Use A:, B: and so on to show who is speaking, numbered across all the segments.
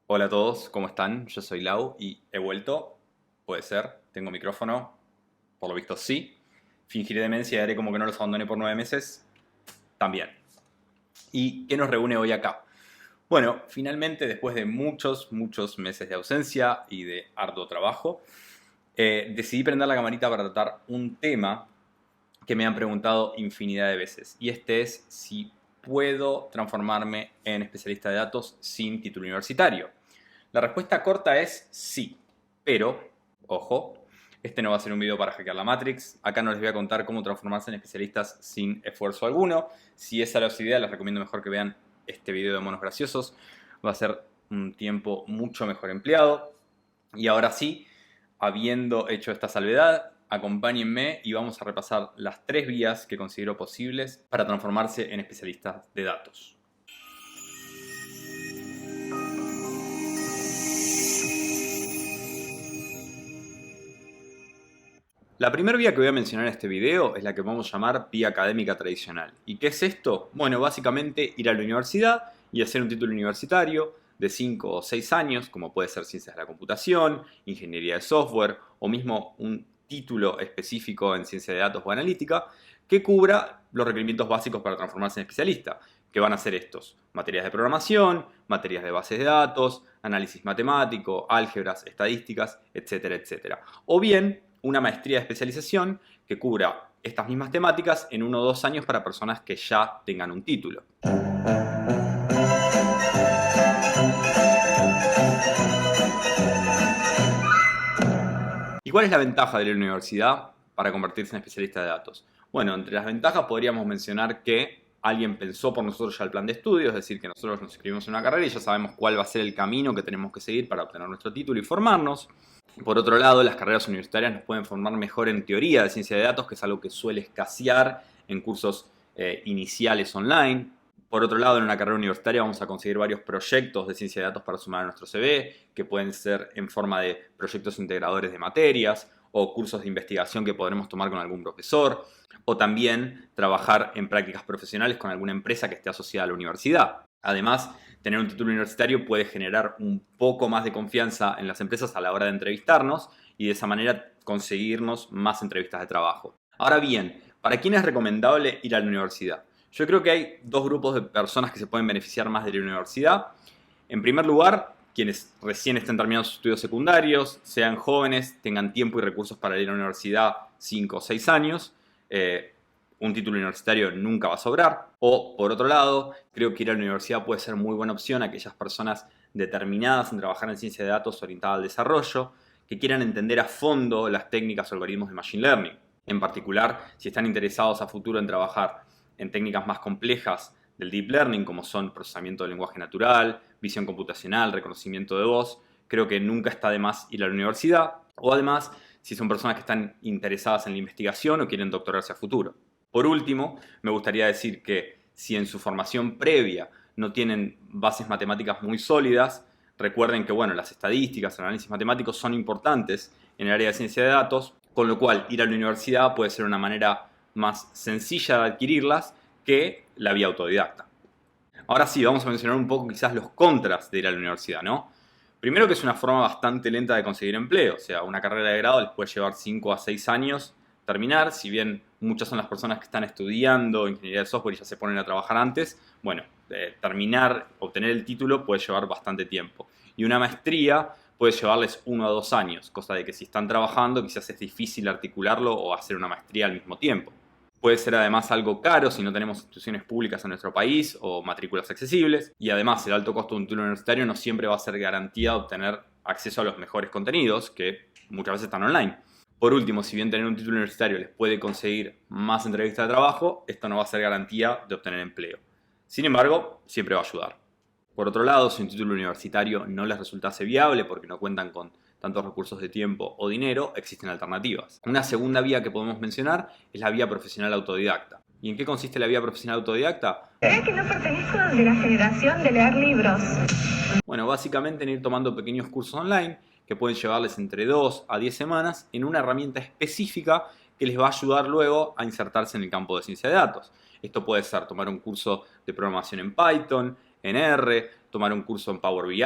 A: Hola a todos, ¿cómo están? Yo soy Lau y he vuelto. Puede ser, tengo micrófono, por lo visto sí. Fingiré demencia y haré como que no los abandoné por 9 meses. También. ¿Y qué nos reúne hoy acá? Bueno, finalmente, después de muchos meses de ausencia y de arduo trabajo, decidí prender la camarita para tratar un tema que me han preguntado infinidad de veces. Y este es si puedo transformarme en especialista de datos sin título universitario. La respuesta corta es sí, pero, ojo, este no va a ser un video para hackear la Matrix. Acá no les voy a contar cómo transformarse en especialistas sin esfuerzo alguno. Si esa es la idea, les recomiendo mejor que vean este video de monos graciosos. Va a ser un tiempo mucho mejor empleado. Y ahora sí, habiendo hecho esta salvedad, acompáñenme y vamos a repasar las 3 vías que considero posibles para transformarse en especialistas de datos. La primera vía que voy a mencionar en este video es la que vamos a llamar vía académica tradicional. ¿Y qué es esto? Bueno, básicamente ir a la universidad y hacer un título universitario de 5 o 6 años, como puede ser ciencias de la computación, ingeniería de software o mismo un título específico en ciencia de datos o analítica, que cubra los requerimientos básicos para transformarse en especialista, que van a ser estos: materias de programación, materias de bases de datos, análisis matemático, álgebras, estadísticas, etcétera, etcétera. O bien una maestría de especialización que cubra estas mismas temáticas en 1 o 2 años para personas que ya tengan un título. ¿Y cuál es la ventaja de la universidad para convertirse en especialista de datos? Bueno, entre las ventajas podríamos mencionar que alguien pensó por nosotros ya el plan de estudio, es decir, que nosotros nos inscribimos en una carrera y ya sabemos cuál va a ser el camino que tenemos que seguir para obtener nuestro título y formarnos. Por otro lado, las carreras universitarias nos pueden formar mejor en teoría de ciencia de datos, que es algo que suele escasear en cursos iniciales online. Por otro lado, en una carrera universitaria vamos a conseguir varios proyectos de ciencia de datos para sumar a nuestro CV, que pueden ser en forma de proyectos integradores de materias o cursos de investigación que podremos tomar con algún profesor, o también trabajar en prácticas profesionales con alguna empresa que esté asociada a la universidad. Además, tener un título universitario puede generar un poco más de confianza en las empresas a la hora de entrevistarnos y de esa manera conseguirnos más entrevistas de trabajo. Ahora bien, ¿para quién es recomendable ir a la universidad? Yo creo que hay dos grupos de personas que se pueden beneficiar más de la universidad. En primer lugar, quienes recién estén terminando sus estudios secundarios, sean jóvenes, tengan tiempo y recursos para ir a la universidad 5 o 6 años. Un título universitario nunca va a sobrar. O, por otro lado, creo que ir a la universidad puede ser muy buena opción a aquellas personas determinadas en trabajar en ciencia de datos orientada al desarrollo, que quieran entender a fondo las técnicas o algoritmos de Machine Learning. En particular, si están interesados a futuro en trabajar en técnicas más complejas del Deep Learning, como son procesamiento del lenguaje natural, visión computacional, reconocimiento de voz, creo que nunca está de más ir a la universidad. O además, si son personas que están interesadas en la investigación o quieren doctorarse a futuro. Por último, me gustaría decir que si en su formación previa no tienen bases matemáticas muy sólidas, recuerden que bueno, las estadísticas, el análisis matemático son importantes en el área de ciencia de datos, con lo cual ir a la universidad puede ser una manera más sencilla de adquirirlas que la vía autodidacta. Ahora sí, vamos a mencionar un poco quizás los contras de ir a la universidad, ¿no? Primero que es una forma bastante lenta de conseguir empleo, o sea, una carrera de grado les puede llevar 5 a 6 años terminar, si bien muchas son las personas que están estudiando ingeniería de software y ya se ponen a trabajar antes, bueno, terminar, obtener el título puede llevar bastante tiempo. Y una maestría puede llevarles 1 a 2 años, cosa de que si están trabajando quizás es difícil articularlo o hacer una maestría al mismo tiempo. Puede ser además algo caro si no tenemos instituciones públicas en nuestro país o matrículas accesibles. Y además el alto costo de un título universitario no siempre va a ser garantía de obtener acceso a los mejores contenidos, que muchas veces están online. Por último, si bien tener un título universitario les puede conseguir más entrevistas de trabajo, esto no va a ser garantía de obtener empleo. Sin embargo, siempre va a ayudar. Por otro lado, si un título universitario no les resultase viable porque no cuentan con tantos recursos de tiempo o dinero, existen alternativas. Una segunda vía que podemos mencionar es la vía profesional autodidacta. ¿Y en qué consiste la vía profesional autodidacta?
B: ¿Crees que no pertenezco de la generación de leer libros?
A: Bueno, básicamente en ir tomando pequeños cursos online que pueden llevarles entre 2 a 10 semanas en una herramienta específica que les va a ayudar luego a insertarse en el campo de ciencia de datos. Esto puede ser tomar un curso de programación en Python, en R, tomar un curso en Power BI,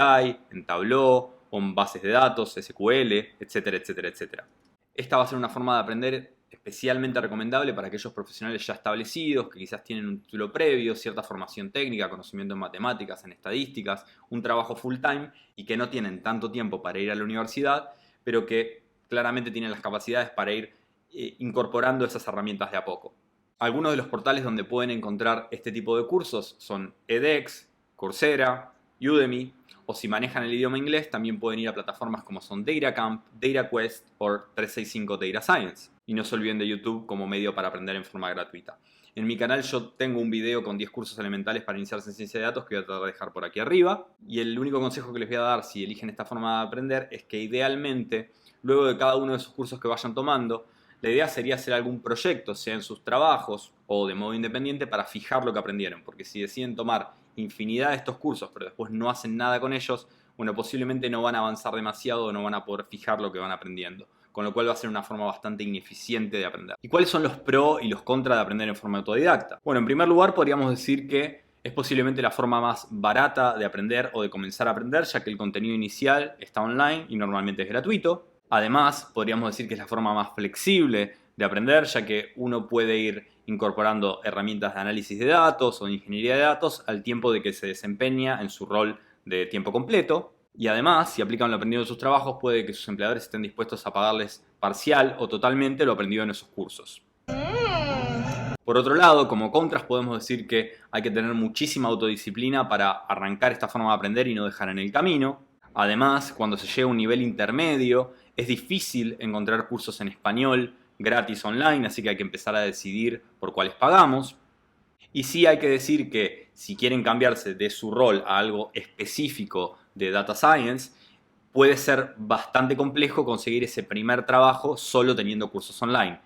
A: en Tableau, o en bases de datos, SQL, etcétera, etcétera, etcétera. Esta va a ser una forma de aprender especialmente recomendable para aquellos profesionales ya establecidos, que quizás tienen un título previo, cierta formación técnica, conocimiento en matemáticas, en estadísticas, un trabajo full time y que no tienen tanto tiempo para ir a la universidad, pero que claramente tienen las capacidades para ir incorporando esas herramientas de a poco. Algunos de los portales donde pueden encontrar este tipo de cursos son edX, Coursera, Udemy, o si manejan el idioma inglés también pueden ir a plataformas como son DataCamp, DataQuest o 365 Data Science. Y no se olviden de YouTube como medio para aprender en forma gratuita. En mi canal yo tengo un video con 10 cursos elementales para iniciarse en ciencia de datos que voy a tratar de dejar por aquí arriba. Y el único consejo que les voy a dar si eligen esta forma de aprender es que idealmente, luego de cada uno de esos cursos que vayan tomando, la idea sería hacer algún proyecto, sea en sus trabajos o de modo independiente, para fijar lo que aprendieron. Porque si deciden tomar infinidad de estos cursos, pero después no hacen nada con ellos, bueno, posiblemente no van a avanzar demasiado o no van a poder fijar lo que van aprendiendo. Con lo cual va a ser una forma bastante ineficiente de aprender. ¿Y cuáles son los pros y los contras de aprender en forma autodidacta? Bueno, en primer lugar podríamos decir que es posiblemente la forma más barata de aprender o de comenzar a aprender, ya que el contenido inicial está online y normalmente es gratuito. Además, podríamos decir que es la forma más flexible de aprender, ya que uno puede ir incorporando herramientas de análisis de datos o de ingeniería de datos al tiempo de que se desempeña en su rol de tiempo completo. Y además, si aplican lo aprendido en sus trabajos, puede que sus empleadores estén dispuestos a pagarles parcial o totalmente lo aprendido en esos cursos. Por otro lado, como contras podemos decir que hay que tener muchísima autodisciplina para arrancar esta forma de aprender y no dejar en el camino. Además, cuando se llega a un nivel intermedio, es difícil encontrar cursos en español gratis online, así que hay que empezar a decidir por cuáles pagamos. Y sí hay que decir que si quieren cambiarse de su rol a algo específico de Data Science, puede ser bastante complejo conseguir ese primer trabajo solo teniendo cursos online.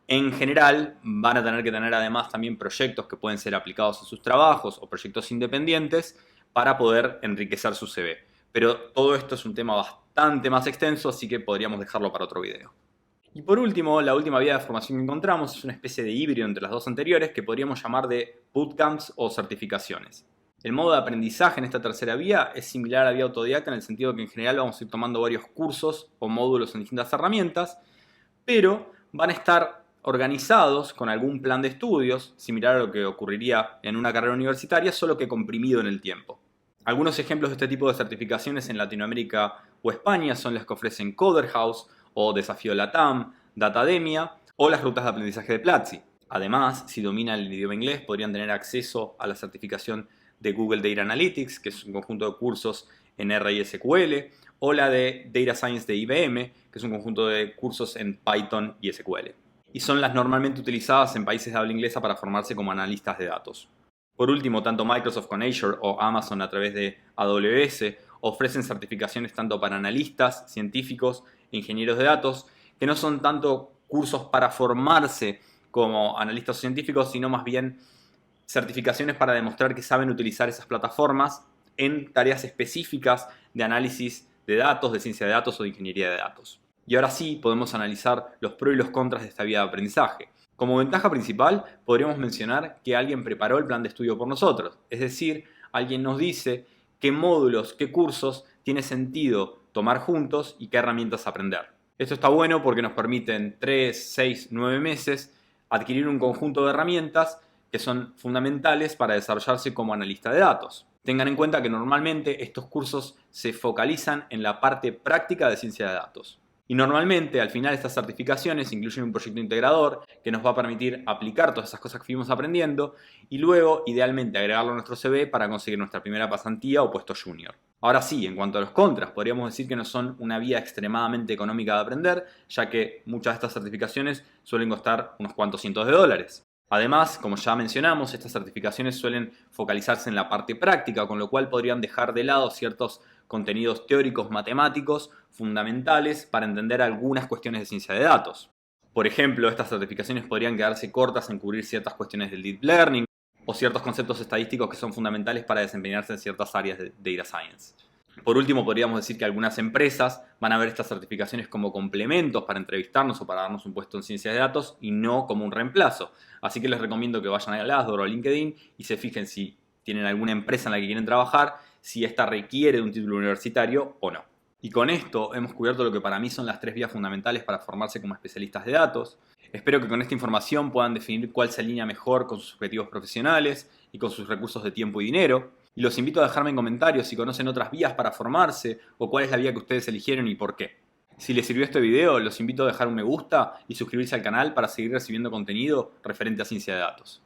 A: En general, van a tener que tener además también proyectos que pueden ser aplicados a sus trabajos o proyectos independientes para poder enriquecer su CV. Pero todo esto es un tema bastante más extenso, así que podríamos dejarlo para otro video. Y por último, la última vía de formación que encontramos es una especie de híbrido entre las dos anteriores que podríamos llamar de bootcamps o certificaciones. El modo de aprendizaje en esta tercera vía es similar a la vía autodidacta en el sentido que en general vamos a ir tomando varios cursos o módulos en distintas herramientas, pero van a estar organizados con algún plan de estudios, similar a lo que ocurriría en una carrera universitaria, solo que comprimido en el tiempo. Algunos ejemplos de este tipo de certificaciones en Latinoamérica o España son las que ofrecen Coder House o Desafío Latam, Datademia o las rutas de aprendizaje de Platzi. Además, si dominan el idioma inglés, podrían tener acceso a la certificación de Google Data Analytics, que es un conjunto de cursos en R y SQL, o la de Data Science de IBM, que es un conjunto de cursos en Python y SQL. Y son las normalmente utilizadas en países de habla inglesa para formarse como analistas de datos. Por último, tanto Microsoft con Azure o Amazon a través de AWS ofrecen certificaciones tanto para analistas, científicos e ingenieros de datos, que no son tanto cursos para formarse como analistas o científicos, sino más bien certificaciones para demostrar que saben utilizar esas plataformas en tareas específicas de análisis de datos, de ciencia de datos o de ingeniería de datos. Y ahora sí podemos analizar los pros y los contras de esta vía de aprendizaje. Como ventaja principal, podríamos mencionar que alguien preparó el plan de estudio por nosotros. Es decir, alguien nos dice qué módulos, qué cursos tiene sentido tomar juntos y qué herramientas aprender. Esto está bueno porque nos permite en 3, 6, 9 meses adquirir un conjunto de herramientas que son fundamentales para desarrollarse como analista de datos. Tengan en cuenta que normalmente estos cursos se focalizan en la parte práctica de ciencia de datos. Y normalmente al final estas certificaciones incluyen un proyecto integrador que nos va a permitir aplicar todas esas cosas que fuimos aprendiendo y luego idealmente agregarlo a nuestro CV para conseguir nuestra primera pasantía o puesto junior. Ahora sí, en cuanto a los contras, podríamos decir que no son una vía extremadamente económica de aprender, ya que muchas de estas certificaciones suelen costar unos cuantos cientos de dólares. Además, como ya mencionamos, estas certificaciones suelen focalizarse en la parte práctica, con lo cual podrían dejar de lado ciertos contenidos teóricos matemáticos fundamentales para entender algunas cuestiones de ciencia de datos. Por ejemplo, estas certificaciones podrían quedarse cortas en cubrir ciertas cuestiones del deep learning o ciertos conceptos estadísticos que son fundamentales para desempeñarse en ciertas áreas de data science. Por último, podríamos decir que algunas empresas van a ver estas certificaciones como complementos para entrevistarnos o para darnos un puesto en ciencias de datos y no como un reemplazo. Así que les recomiendo que vayan a Glassdoor o a LinkedIn y se fijen si tienen alguna empresa en la que quieren trabajar, si esta requiere de un título universitario o no. Y con esto hemos cubierto lo que para mí son las 3 vías fundamentales para formarse como especialistas de datos. Espero que con esta información puedan definir cuál se alinea mejor con sus objetivos profesionales y con sus recursos de tiempo y dinero. Y los invito a dejarme en comentarios si conocen otras vías para formarse o cuál es la vía que ustedes eligieron y por qué. Si les sirvió este video, los invito a dejar un me gusta y suscribirse al canal para seguir recibiendo contenido referente a ciencia de datos.